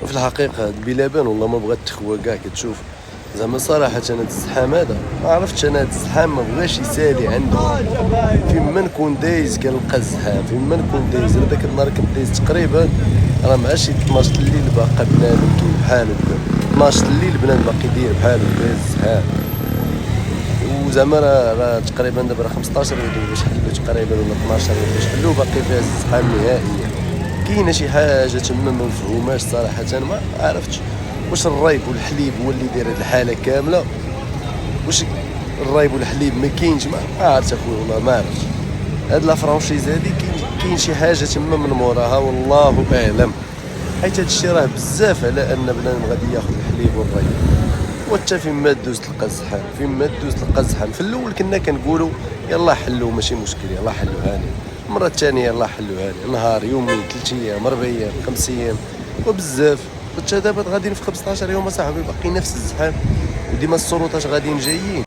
وفي الحقيقه هاد بلابان والله ما بغات تخوى كاع. كتشوف زعما صراحه انا الزحام هذا ما عرفتش، انا هاد الزحام ما بغاش يسالي عنده. فين ما نكون دايز كنلقى الزحام، فين ما نكون دايز. انا داك النهار كنت دايز تقريبا راه مع شي 12 الليل باقا بنادم كاين بحال هكا. 12 الليل بنادم باقي داير بحال هكا الزحام. وزعما راه تقريبا دابا راه 15 غيدوي باش حلو تقريبا، ولا 12 باش حلو، باقي فيها الزحام نهائيا. كاينه شي حاجه تما ما مفهوماش صراحه. انا ما عرفتش واش الرايب والحليب هو اللي داير هاد الحاله كامله، واش الرايب والحليب ما كاينش. ما عرفت اخويا والله ما عرفتش. هاد لا فرانشيز هادي كاين شي حاجه تما من موراها والله اعلم. حيت هادشي راه بزاف على ان بنادم غادي ياخذ الحليب والرايب. وحتى فين ما دوز تلقى الزحام، فين ما دوز تلقى الزحام. في الاول كنا كنقولوا يلا حلوا ماشي مشكل، يلا حلوها لي. المره الثانيه يلا حلوها لي، نهار يومين 3 ايام 4 ايام 5 ايام وبزاف. حتى دابا غاديين في 15 يوم اصاحبي باقي نفس الزحام، وديما السلطات غاديين جايين.